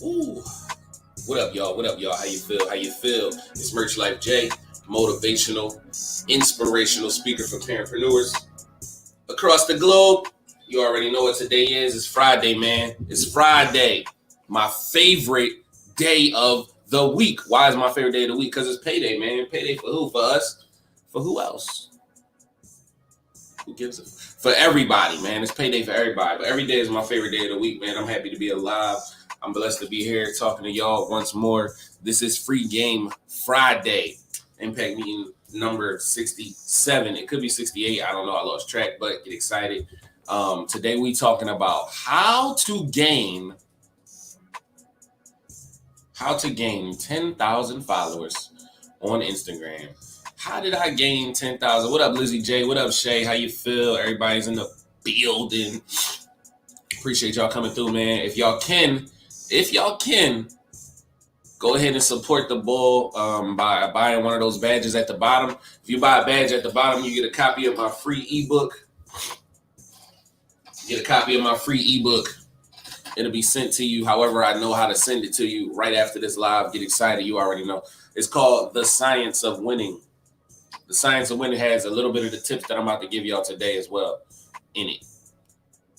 Ooh. What up, y'all? What up, y'all? How you feel? How you feel? It's Merch Life J, motivational, inspirational speaker for parentpreneurs across the globe. You already know what today is. It's Friday, man. It's Friday. My favorite day of the week. Why is my favorite day of the week? Because it's payday, man. Payday for who? For us. For who else? Who gives it? For everybody, man. It's payday for everybody. But every day is my favorite day of the week, man. I'm happy to be alive. I'm blessed to be here talking to y'all once more. This is Free Game Friday. Impact meeting number 67. It could be 68. I don't know. I lost track, but get excited. Today we talking about how to gain 10,000 followers on Instagram. How did I gain 10,000? What up, Lizzie J? What up, Shay? How you feel? Everybody's in the building. Appreciate y'all coming through, man. If y'all can, go ahead and support the bull by buying one of those badges at the bottom. If you buy a badge at the bottom, you get a copy of my free ebook. It'll be sent to you however I know how to send it to you right after this live. Get excited. You already know. It's called The Science of Winning. The Science of Winning has a little bit of the tips that I'm about to give y'all today as well in it.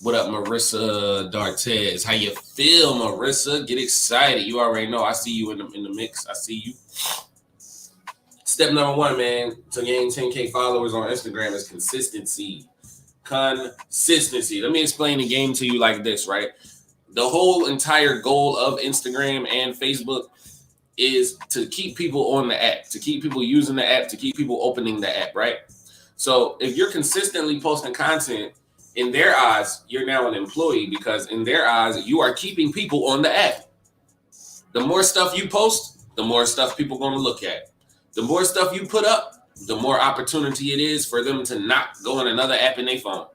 What up, Marissa Dartez? How you feel, Marissa? Get excited. You already know. I see you in the mix. I see you. Step number one, man, to gain 10K followers on Instagram is consistency. Let me explain the game to you like this, right? The whole entire goal of Instagram and Facebook is to keep people on the app, to keep people using the app, to keep people opening the app, right? So if you're consistently posting content, in their eyes, you're now an employee because in their eyes, you are keeping people on the app. The more stuff you post, the more stuff people are going to look at. The more stuff you put up, the more opportunity it is for them to not go on another app in their phone.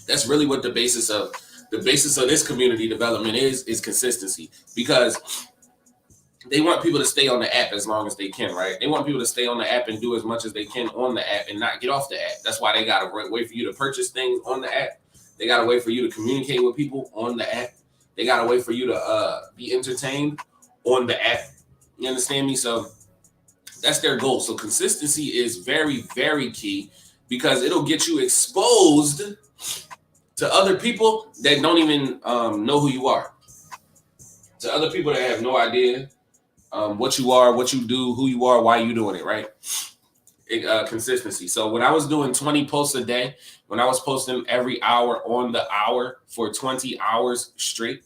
That's really what the basis of this community development is consistency, because they want people to stay on the app as long as they can, right? They want people to stay on the app and do as much as they can on the app and not get off the app. That's why they got to wait for you to purchase things on the app. They got to wait for you to communicate with people on the app. They got to wait for you to be entertained on the app. You understand me? So that's their goal. So consistency is very, very key because it'll get you exposed to other people that don't even know who you are. To other people that have no idea what you are, what you do, who you are, why you doing it, right? Consistency. So when I was doing 20 posts a day, when I was posting every hour on the hour for 20 hours straight,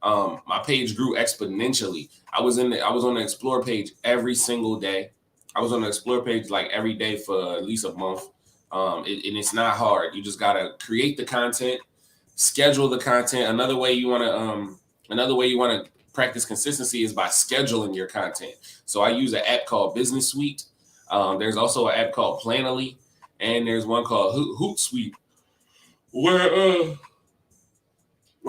my page grew exponentially. I was on the Explore page every single day. I was on the Explore page like every day for at least a month. And it's not hard. You just gotta create the content, schedule the content. Another way you wanna practice consistency is by scheduling your content. So I use an app called Business Suite. There's also an app called Planoly, and there's one called Hootsuite, where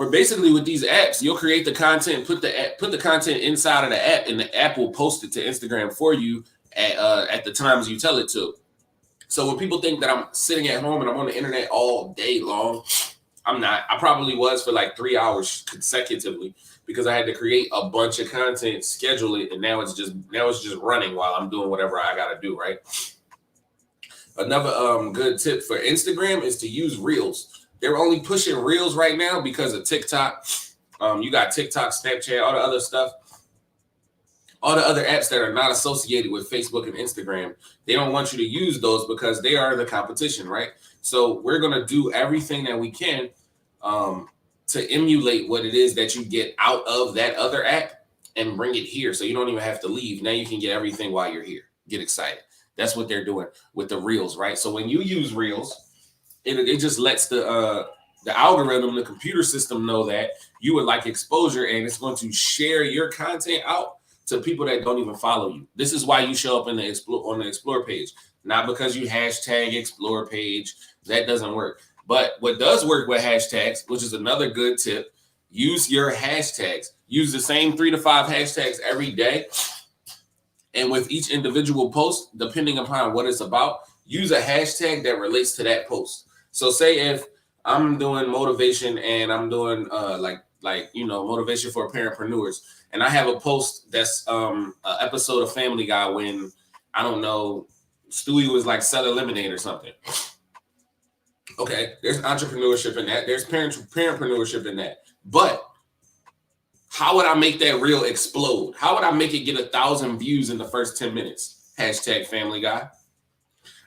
basically with these apps, you'll create the content, put the content inside of the app, and the app will post it to Instagram for you at the times you tell it to. So when people think that I'm sitting at home and I'm on the internet all day long, I'm not. I probably was for like 3 hours consecutively because I had to create a bunch of content, schedule it, and now it's just running while I'm doing whatever I gotta do, right? Another good tip for Instagram is to use Reels. They're only pushing Reels right now because of TikTok. You got TikTok, Snapchat, all the other stuff. All the other apps that are not associated with Facebook and Instagram, they don't want you to use those because they are the competition, right? So we're going to do everything that we can to emulate what it is that you get out of that other app and bring it here. So you don't even have to leave. Now you can get everything while you're here. Get excited. That's what they're doing with the Reels, right? So when you use Reels, it just lets the algorithm, the computer system know that you would like exposure, and it's going to share your content out to people that don't even follow you. This is why you show up on the Explore page, not because you hashtag Explore page. That doesn't work. But what does work with hashtags, which is another good tip, use your hashtags. Use the same 3 to 5 hashtags every day. And with each individual post, depending upon what it's about, use a hashtag that relates to that post. So say if I'm doing motivation and I'm doing like like, motivation for parentpreneurs. And I have a post that's an episode of Family Guy when, I don't know, Stewie was like selling lemonade or something. Okay, there's entrepreneurship in that. There's parentpreneurship in that. But how would I make that reel explode? How would I make it get 1,000 views in the first 10 minutes? Hashtag Family Guy.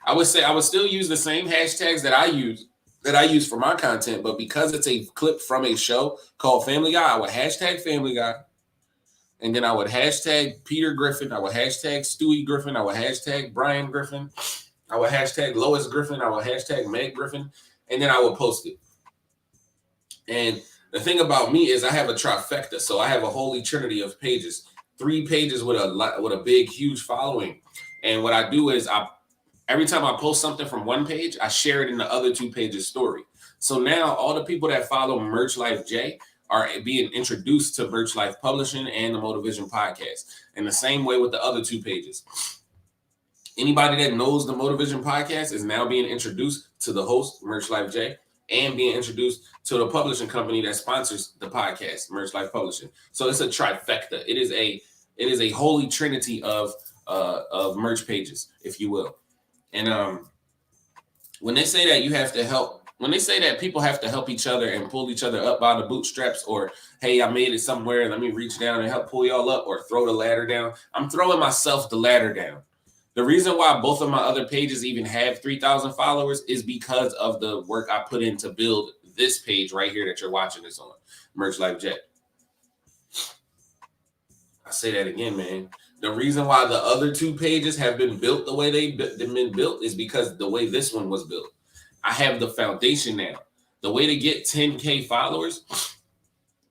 I would say I would still use the same hashtags that I use for my content, but because it's a clip from a show called Family Guy, I would hashtag Family Guy. And then I would hashtag Peter Griffin. I would hashtag Stewie Griffin. I would hashtag Brian Griffin. I would hashtag Lois Griffin. I would hashtag Meg Griffin. And then I would post it. And the thing about me is I have a trifecta. So I have a holy trinity of pages. 3 pages with a big, huge following. And what I do is every time I post something from one page, I share it in the other 2 pages story. So now all the people that follow Merch Life J are being introduced to Merch Life Publishing and the Motivation Podcast. And the same way with the other 2 pages. Anybody that knows the Motivation Podcast is now being introduced to the host, Merch Life J, and being introduced to the publishing company that sponsors the podcast, Merch Life Publishing. So it's a trifecta. It is a holy trinity of merch pages, if you will. And when they say that you have to help, when they say that people have to help each other and pull each other up by the bootstraps, or, hey, I made it somewhere, let me reach down and help pull y'all up, or throw the ladder down, I'm throwing myself the ladder down. The reason why both of my other pages even have 3,000 followers is because of the work I put in to build this page right here that you're watching this on, Merch Life Jet. I say that again, man. The reason why the other 2 pages have been built the way they've been built is because the way this one was built. I have the foundation now. The way to get 10K followers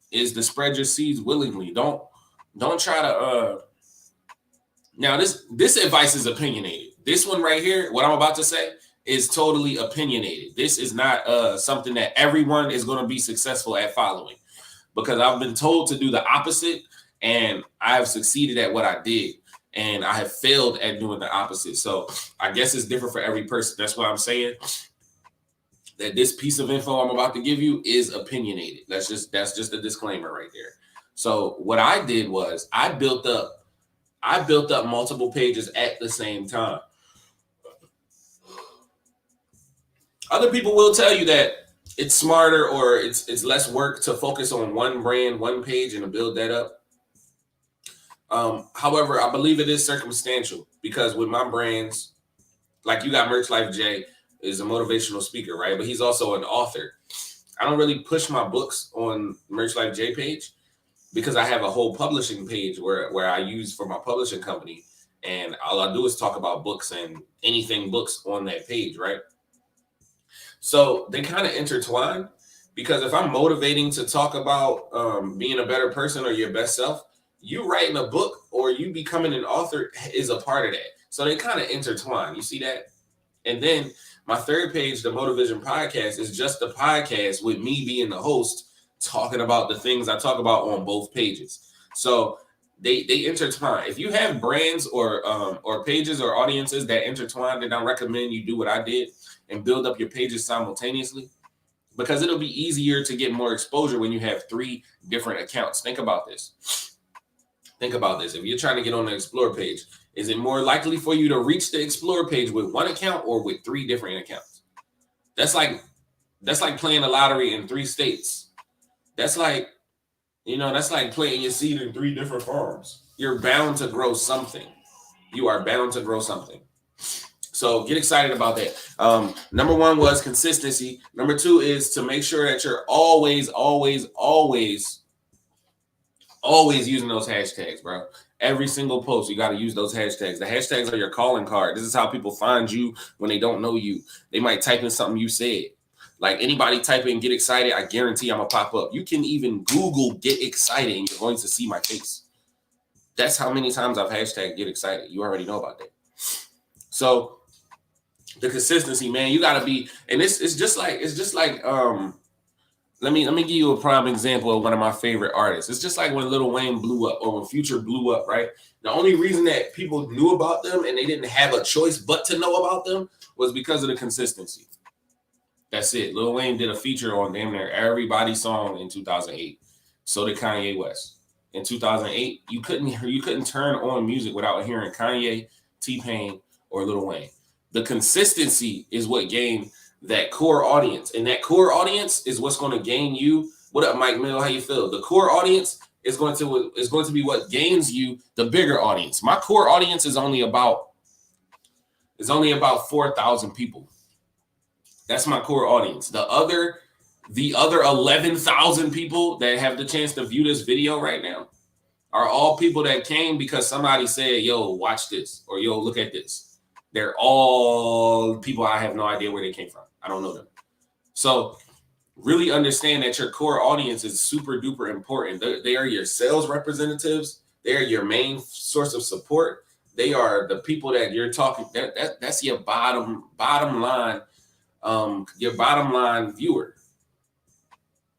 is to spread your seeds willingly. Don't try to now this advice is opinionated. This one right here, what I'm about to say, is totally opinionated. This is not something that everyone is going to be successful at following, because I've been told to do the opposite, and I have succeeded at what I did, and I have failed at doing the opposite. So I guess it's different for every person. That's why I'm saying that this piece of info I'm about to give you is opinionated. That's just a disclaimer right there. So what I did was I built up multiple pages at the same time. Other people will tell you that it's smarter or it's less work to focus on one brand, one page, and to build that up. However, I believe it is circumstantial, because with my brands, like you got Merch Life J is a motivational speaker, right? But he's also an author. I don't really push my books on Merch Life J page, because I have a whole publishing page where I use for my publishing company, and all I do is talk about books and anything books on that page, right? So they kind of intertwine, because if I'm motivating to talk about being a better person or your best self, you writing a book or you becoming an author is a part of that. So they kind of intertwine. You see that? And then my third page, the Motivation Podcast, is just a podcast with me being the host, talking about the things I talk about on both pages. So they intertwine. If you have brands or pages or audiences that intertwine, then I recommend you do what I did and build up your pages simultaneously, because it'll be easier to get more exposure when you have 3 different accounts. Think about this. If you're trying to get on the Explore page, is it more likely for you to reach the Explore page with 1 account or with 3 different accounts? That's like playing the lottery in 3 states. That's like playing your seed in 3 different farms. You're bound to grow something. You are bound to grow something. So get excited about that. Number 1 was consistency. Number 2 is to make sure that you're always using those hashtags, bro. Every single post, you got to use those hashtags. The hashtags are your calling card. This is how people find you when they don't know you. They might type in something you said. Like, anybody type in get excited, I guarantee I'm going to pop up. You can even Google get excited and you're going to see my face. That's how many times I've hashtagged get excited. You already know about that. So the consistency, man, you got to be, and it's just like let me give you a prime example of one of my favorite artists. It's just like when Lil Wayne blew up or when Future blew up, right? The only reason that people knew about them and they didn't have a choice but to know about them was because of the consistency. That's it. Lil Wayne did a feature on damn near everybody's song in 2008. So did Kanye West. In 2008, you couldn't turn on music without hearing Kanye, T-Pain, or Lil Wayne. The consistency is what gained that core audience, and that core audience is what's going to gain you. What up, Mike Mill? How you feel? The core audience is going to be what gains you the bigger audience. My core audience is only about 4,000 people. That's my core audience. The other 11,000 people that have the chance to view this video right now are all people that came because somebody said, yo, watch this, or yo, look at this. They're all people I have no idea where they came from. I don't know them. So really understand that your core audience is super duper important. They are your sales representatives. They are your main source of support. They are the people that you're talking. That's your bottom line, your bottom line viewer.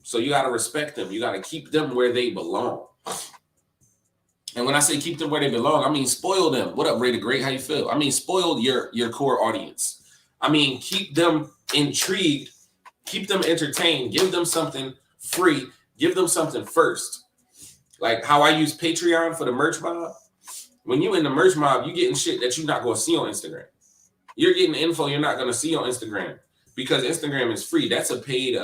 So you got to respect them. You got to keep them where they belong. And when I say keep them where they belong, I mean spoil them. What up, Ray the Great? How you feel? I mean spoil your core audience. I mean keep them intrigued, keep them entertained, give them something free, give them something first. Like how I use Patreon for the merch mob. When you in the merch mob, you getting shit that you're not going to see on Instagram. You're getting info you're not going to see on Instagram because Instagram is free. That's a paid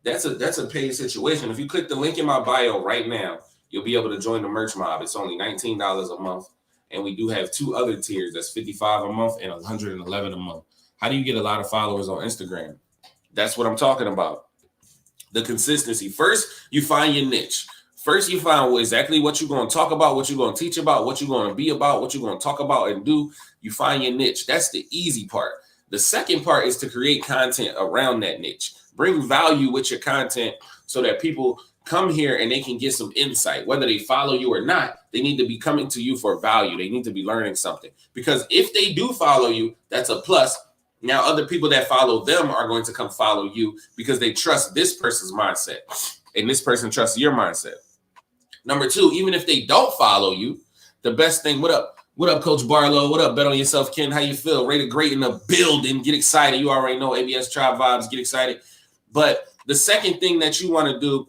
that's a paid situation. If you click the link in my bio right now, you'll be able to join the merch mob. It's only $19 a month. And we do have 2 other tiers. That's $55 a month and $111 a month. How do you get a lot of followers on Instagram? That's what I'm talking about. The consistency. First, you find your niche. First, you find exactly what you're going to talk about, what you're going to teach about, what you're going to be about, what you're going to talk about and do. You find your niche. That's the easy part. The second part is to create content around that niche. Bring value with your content so that people come here and they can get some insight. Whether they follow you or not, they need to be coming to you for value. They need to be learning something. Because if they do follow you, that's a plus. Now, other people that follow them are going to come follow you because they trust this person's mindset. And this person trusts your mindset. Number 2, even if they don't follow you, the best thing, what up? What up, Coach Barlow? What up, Bet On Yourself, Ken? How you feel? Rated great in the building. Get excited. You already know ABS Tribe Vibes. Get excited. But the second thing that you want to do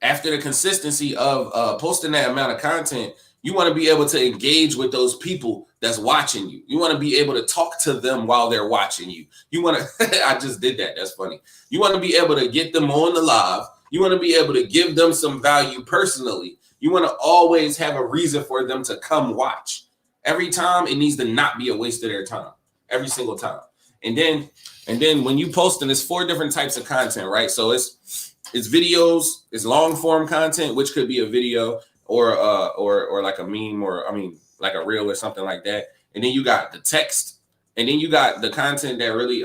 after the consistency of posting that amount of content, you want to be able to engage with those people that's watching you. You want to be able to talk to them while they're watching you. You want to, I just did that. That's funny. You want to be able to get them on the live. You want to be able to give them some value personally. You want to always have a reason for them to come watch. Every time it needs to not be a waste of their time. Every single time. And then when you posting, it's 4 different types of content, right? So it's videos, it's long form content, which could be a video or like a meme or like a reel or something like that. And then you got the text, and then you got the content that really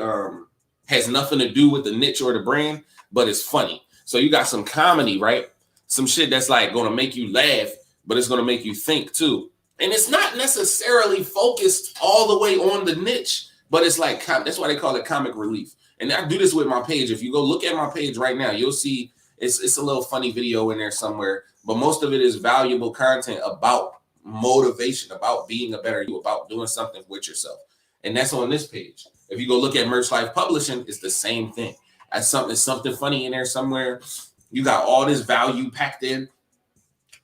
has nothing to do with the niche or the brand, but it's funny. So you got some comedy, right? Some shit that's like going to make you laugh, but it's going to make you think too. And it's not necessarily focused all the way on the niche, but it's like, that's why they call it comic relief. And I do this with my page. If you go look at my page right now, you'll see it's a little funny video in there somewhere, but most of it is valuable content about motivation, about being a better you, about doing something with yourself. And that's on this page. If you go look at Merch Life Publishing, it's the same thing. It's something funny in there somewhere. You got all this value packed in.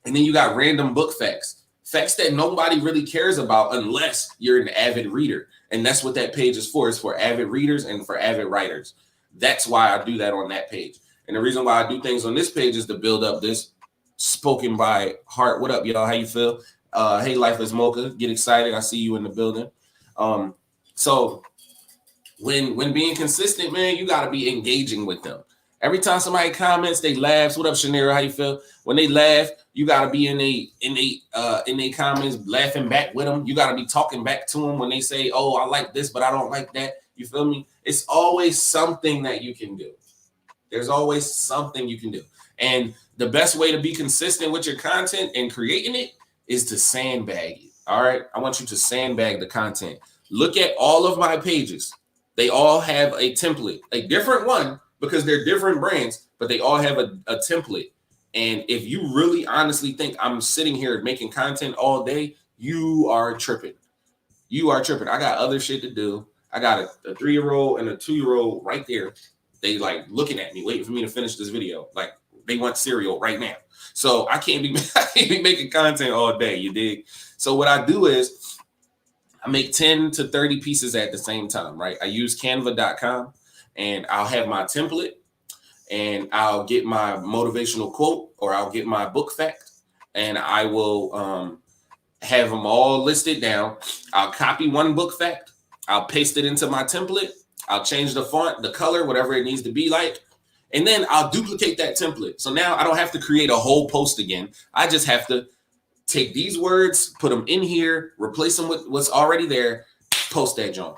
And then you got random book facts that nobody really cares about unless you're an avid reader. And that's what that page is for. It's for avid readers and for avid writers. That's why I do that on that page. And the reason why I do things on this page is to build up this spoken by heart. What up, y'all? How you feel? Hey, Life is Mocha. Get excited. I see you in the building. So when being consistent, man, you got to be engaging with them. Every time somebody comments, they laugh. What up, Shanira? How you feel? When they laugh, you gotta be in they comments, laughing back with them. You gotta be talking back to them when they say, "Oh, I like this, but I don't like that." You feel me? It's always something that you can do. There's always something you can do, and the best way to be consistent with your content and creating it is to sandbag it. All right, I want you to sandbag the content. Look at all of my pages. They all have a template, a different one, because they're different brands, but they all have a template. And if you really honestly think I'm sitting here making content all day, you are tripping. You are tripping. I got other shit to do. I got a 3-year-old and a 2-year-old right there. They like looking at me, waiting for me to finish this video. Like They want cereal right now. So I can't be making content all day, you dig? So what I do is I make 10 to 30 pieces at the same time, right? I use canva.com and I'll have my template and I'll get my motivational quote or I'll get my book fact and I will have them all listed down. I'll copy one book fact. I'll paste it into my template. I'll change the font, the color, whatever it needs to be like. And then I'll duplicate that template. So now I don't have to create a whole post again. I just have to take these words, put them in here, replace them with what's already there, post that joint.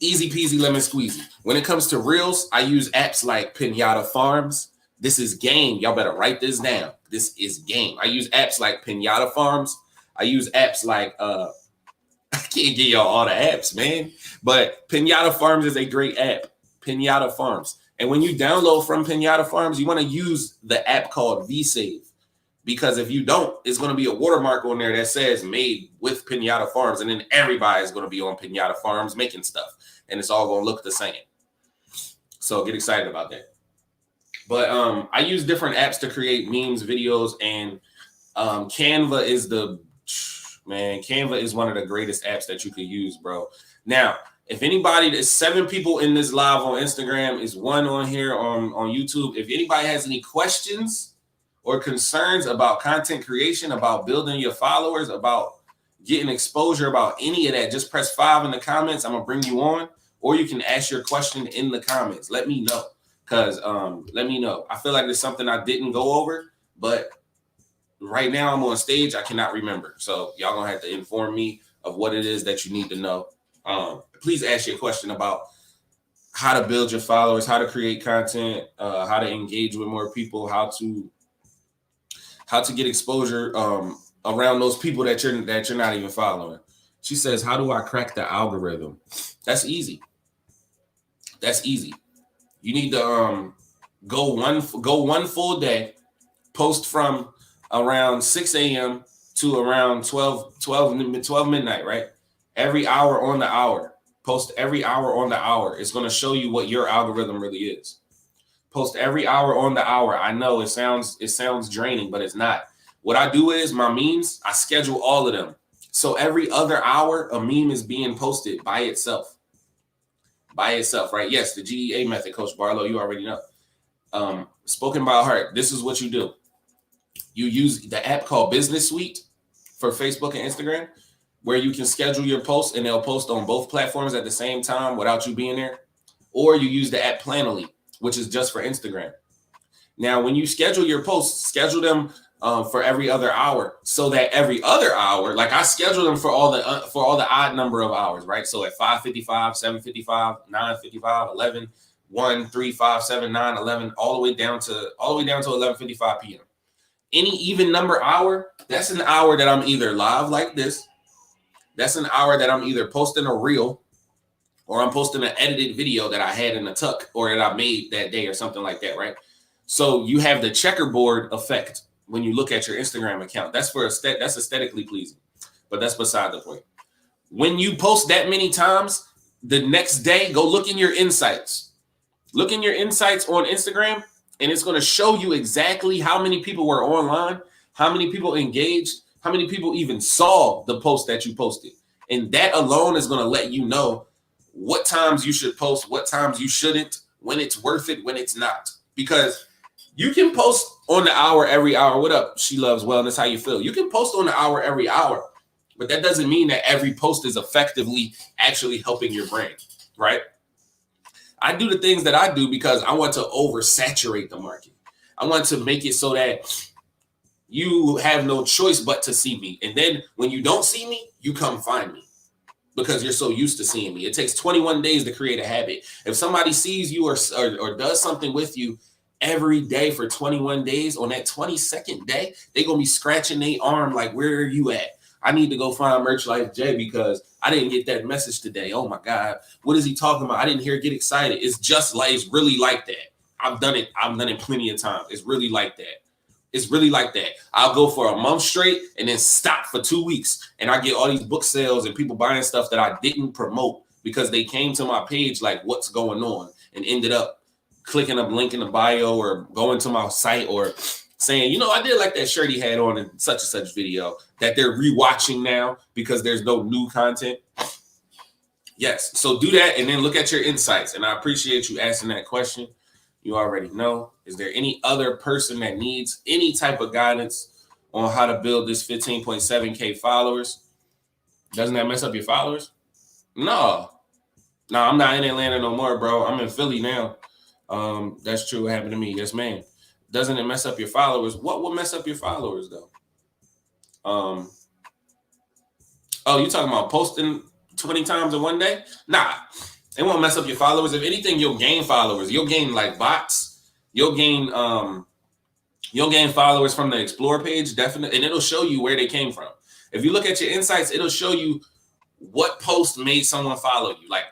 Easy peasy lemon squeezy. When it comes to reels, I use apps like Pinata Farms. This is game. Y'all better write this down. This is game. I use apps like Pinata Farms. I use apps like I can't give y'all all the apps, man. But Pinata Farms is a great app. Pinata Farms. And when you download from Pinata Farms, you want to use the app called VSave. Because if you don't, it's going to be a watermark on there that says made with Pinata Farms. And then everybody is going to be on Pinata Farms making stuff. And it's all going to look the same. So get excited about that. But I use different apps to create memes, videos, and Canva is Canva is one of the greatest apps that you could use, bro. Now, if anybody, there's 7 people in this live on Instagram, is 1 on here on YouTube. If anybody has any questions or concerns about content creation, about building your followers, about getting exposure, about any of that, just press 5 in the comments. I'm gonna bring you on, or you can ask your question in the comments. Let me know, cause let me know. I feel like there's something I didn't go over, but right now I'm on stage. I cannot remember, so y'all gonna have to inform me of what it is that you need to know. Please ask your question about how to build your followers, how to create content, how to engage with more people, how to get exposure around those people that you're not even following. She says, how do I crack the algorithm? That's easy. You need to go one full day, post from around 6 a.m. to around 12 midnight, right? Every hour on the hour. Post every hour on the hour. It's going to show you what your algorithm really is. Post every hour on the hour. I know it sounds draining, but it's not. What I do is my memes, I schedule all of them. So every other hour, a meme is being posted by itself. Right? Yes, the GEA method, Coach Barlow, you already know. Spoken by heart. This is what you do. You use the app called Business Suite for Facebook and Instagram, where you can schedule your posts and they'll post on both platforms at the same time without you being there. Or you use the app Planoly, which is just for Instagram. Now, when you schedule your posts, schedule them for every other hour, so that every other hour, like I schedule them for all the odd number of hours, right? So at 5:55, 7:55, 9:55, 11, 1, 3, 5, 7, 9, 11, all the way down to 11:55 p.m. Any even number hour, that's an hour that I'm either live like this. That's an hour that I'm either posting a reel or I'm posting an edited video that I had in the tuck or that I made that day or something like that, right? So you have the checkerboard effect when you look at your Instagram account. That's aesthetically pleasing, but that's beside the point. When you post that many times, the next day, go look in your insights. Look in your insights on Instagram, and it's going to show you exactly how many people were online, how many people engaged, how many people even saw the post that you posted. And that alone is going to let you know what times you should post, what times you shouldn't, when it's worth it, when it's not. Because you can post on the hour every hour. What up? She loves wellness. How you feel? You can post on the hour every hour, but that doesn't mean that every post is effectively actually helping your brand, right? I do the things that I do because I want to oversaturate the market. I want to make it so that you have no choice but to see me. And then when you don't see me, you come find me because you're so used to seeing me. It takes 21 days to create a habit. If somebody sees you or does something with you every day for 21 days, on that 22nd day, they're going to be scratching their arm like, where are you at? I need to go find Merch Life J because I didn't get that message today. Oh my God. What is he talking about? I didn't hear get excited. It's really like that. I've done it plenty of times. It's really like that. It's really like that. I'll go for a month straight and then stop for 2 weeks. And I get all these book sales and people buying stuff that I didn't promote because they came to my page like, what's going on? And ended up clicking a link in the bio or going to my site or saying, you know, I did like that shirt he had on in such and such video that they're rewatching now because there's no new content. Yes. So do that and then look at your insights. And I appreciate you asking that question. You already know. Is there any other person that needs any type of guidance on how to build this 15.7K followers? Doesn't that mess up your followers? No. No, I'm not in Atlanta no more, bro. I'm in Philly now. That's true. What happened to me? Yes, man. Doesn't it mess up your followers? What will mess up your followers, though? Oh, you talking about posting 20 times in one day? Nah, it won't mess up your followers. If anything, you'll gain followers. You'll gain like bots. You'll gain followers from the explore page, definitely, and it'll show you where they came from. If you look at your insights, it'll show you what post made someone follow you. Like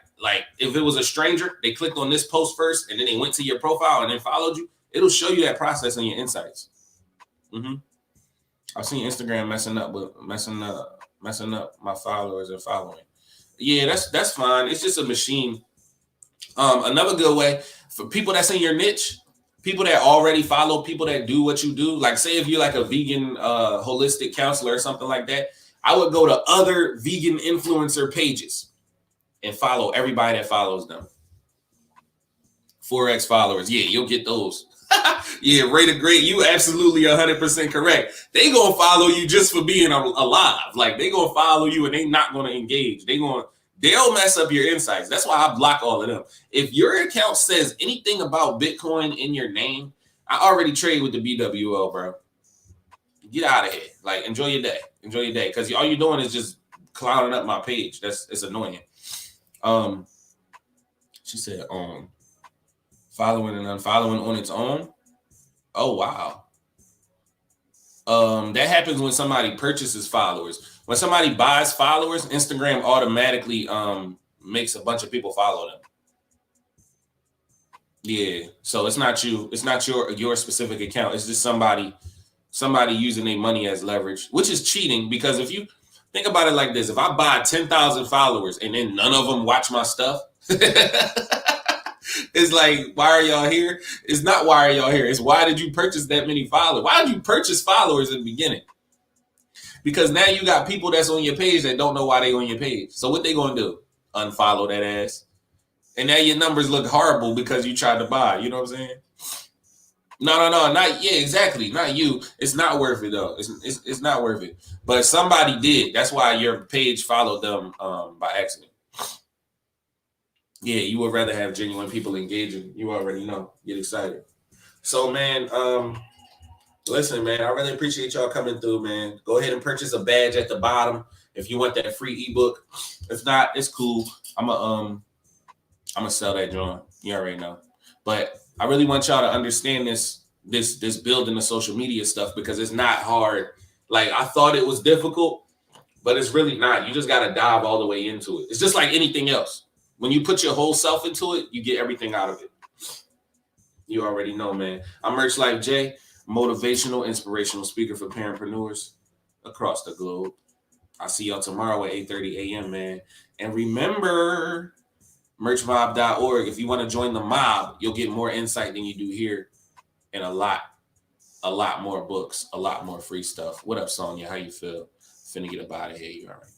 if it was a stranger, they clicked on this post first and then they went to your profile and then followed you. It'll show you that process in your insights. I've seen Instagram messing up my followers and following. Yeah, that's fine. It's just a machine. Another good way for people that's in your niche, people that already follow people that do what you do. Like say if you're like a vegan holistic counselor or something like that, I would go to other vegan influencer pages and follow everybody that follows them. 4x followers. Yeah, you'll get those. Yeah, Ray the Great, you absolutely 100% correct. They gonna follow you just for being alive. Like they gonna follow you and they not gonna engage. They'll mess up your insights. That's why I block all of them. If your account says anything about Bitcoin in your name, I already trade with the BWO, bro. Get out of here. Like enjoy your day. Enjoy your day. Because all you're doing is just clouding up my page. It's annoying. She said following and unfollowing on its own. Oh wow. That happens when somebody purchases followers. When somebody buys followers, Instagram automatically makes a bunch of people follow them. Yeah. So it's not you. It's not your specific account. It's just somebody using their money as leverage, which is cheating. Because if you think about it like this, if I buy 10,000 followers and then none of them watch my stuff, it's like, why are y'all here? It's not why are y'all here. It's why did you purchase that many followers? Why did you purchase followers in the beginning? Because now you got people that's on your page that don't know why they on your page. So what they gonna do? Unfollow that ass. And now your numbers look horrible because you tried to buy. You know what I'm saying? No, not yeah, exactly. Not you. It's not worth it though. It's not worth it. But somebody did. That's why your page followed them by accident. Yeah, you would rather have genuine people engaging. You already know. Get excited. So, man, listen, man, I really appreciate y'all coming through, man. Go ahead and purchase a badge at the bottom if you want that free ebook. If not, it's cool. I'm gonna sell that joint. You already know. But I really want y'all to understand this building the social media stuff because it's not hard. Like I thought it was difficult, but it's really not. You just gotta dive all the way into it. It's just like anything else. When you put your whole self into it, you get everything out of it. You already know, man. I'm Merch Life J, motivational, inspirational speaker for parentpreneurs across the globe. I'll see y'all tomorrow at 8:30 a.m., man. And remember, merchmob.org. If you want to join the mob, you'll get more insight than you do here and a lot more books, a lot more free stuff. What up, Sonya? How you feel? Finna get up out of here. You all right?